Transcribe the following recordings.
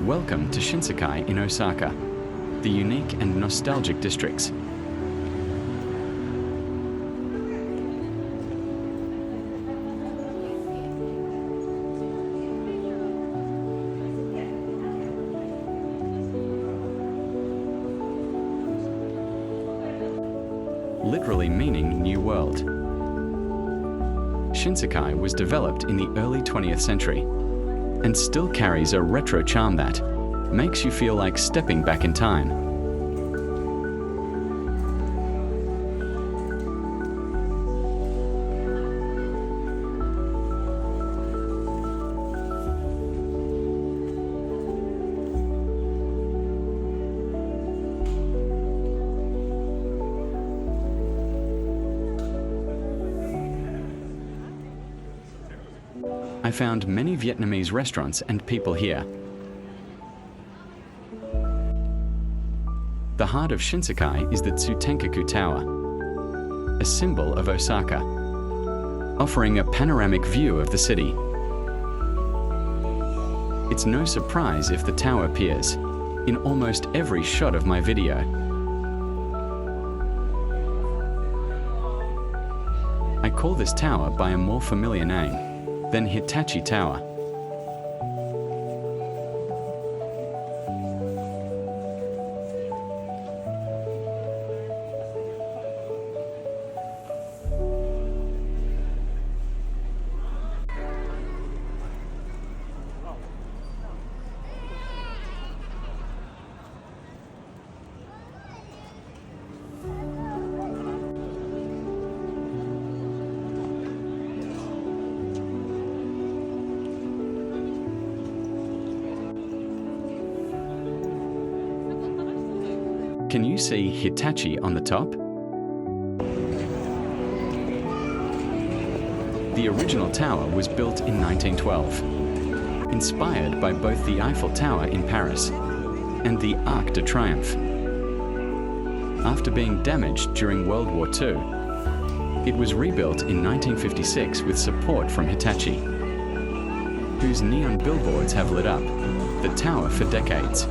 Welcome to Shinsekai in Osaka, the unique and nostalgic districts. Literally meaning New World. Shinsekai was developed in the early 20th century and still carries a retro charm that makes you feel like stepping back in time. I found many Vietnamese restaurants and people here. The heart of Shinsekai is the Tsutenkaku Tower, a symbol of Osaka, offering a panoramic view of the city. It's no surprise if the tower appears in almost every shot of my video. I call this tower by a more familiar name than Hitachi Tower. Can you see Hitachi on the top? The original tower was built in 1912, inspired by both the Eiffel Tower in Paris and the Arc de Triomphe. After being damaged during World War II, it was rebuilt in 1956 with support from Hitachi, whose neon billboards have lit up the tower for decades.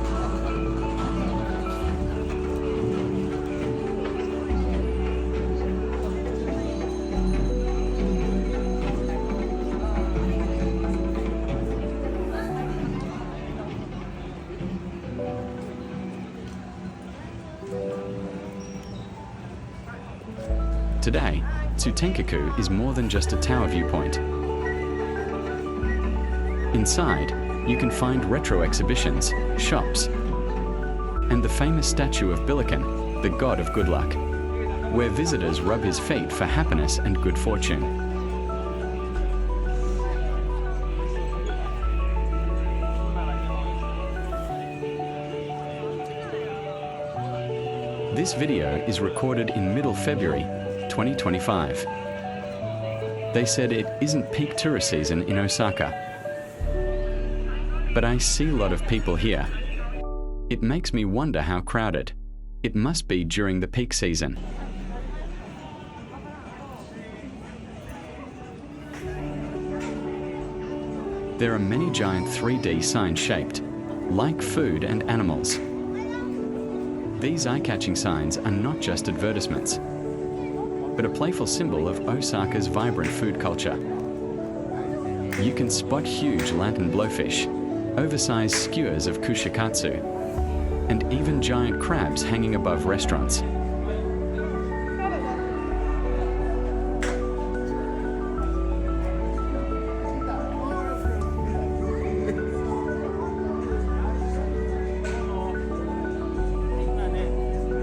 Today, Tsutenkaku is more than just a tower viewpoint. Inside, you can find retro exhibitions, shops, and the famous statue of Billiken, the god of good luck, where visitors rub his feet for happiness and good fortune. This video is recorded in middle February 2025. They said it isn't peak tourist season in Osaka, but I see a lot of people here. It makes me wonder how crowded it must be during the peak season. There are many giant 3D signs shaped like food and animals. These eye-catching signs are not just advertisements, but a playful symbol of Osaka's vibrant food culture. You can spot huge lantern blowfish, oversized skewers of kushikatsu, and even giant crabs hanging above restaurants.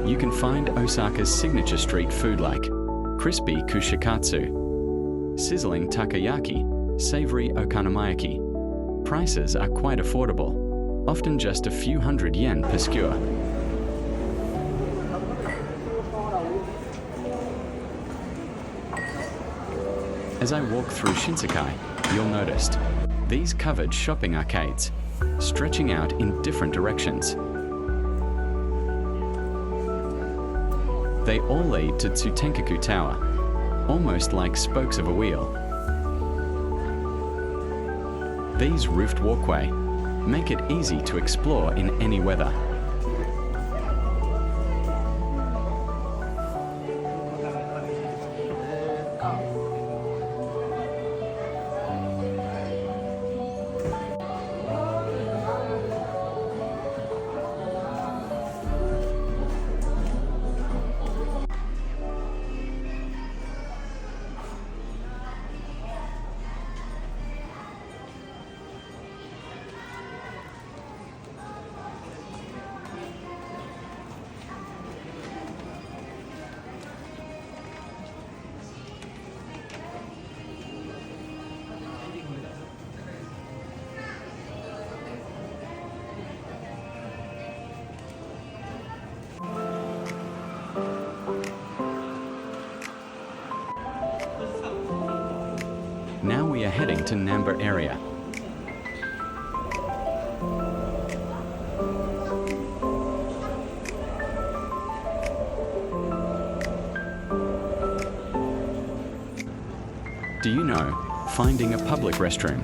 You can find Osaka's signature street food like crispy kushikatsu, sizzling takoyaki, savory okonomiyaki. Prices are quite affordable, often just a few hundred yen per skewer. As I walk through Shinsekai, you'll notice these covered shopping arcades stretching out in different directions. They all lead to Tsutenkaku Tower, almost like spokes of a wheel. These roofed walkway make it easy to explore in any weather. Now we are heading to Namba area. Do you know, finding a public restroom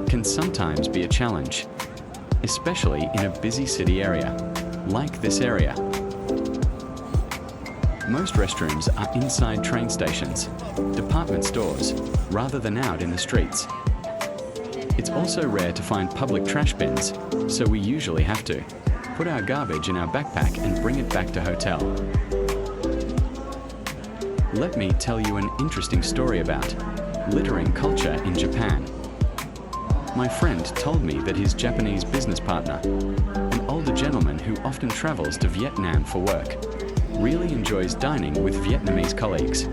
can sometimes be a challenge, especially in a busy city area, like this area. Most restrooms are inside train stations, department stores, rather than out in the streets. It's also rare to find public trash bins, so we usually have to put our garbage in our backpack and bring it back to hotel. Let me tell you an interesting story about littering culture in Japan. My friend told me that his Japanese business partner, an older gentleman who often travels to Vietnam for work, really enjoys dining with Vietnamese colleagues.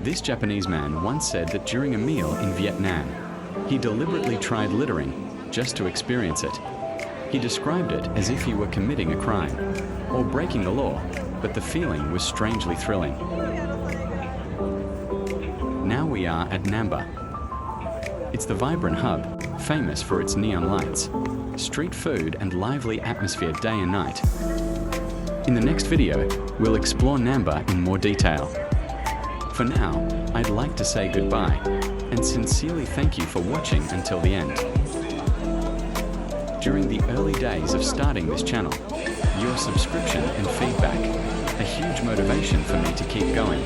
This Japanese man once said that during a meal in Vietnam, he deliberately tried littering just to experience it. He described it as if he were committing a crime or breaking the law, but the feeling was strangely thrilling. Now we are at Namba. It's the vibrant hub, famous for its neon lights, street food and lively atmosphere day and night. In the next video, we'll explore Namba in more detail. For now, I'd like to say goodbye and sincerely thank you for watching until the end. During the early days of starting this channel, your subscription and feedback, a huge motivation for me to keep going.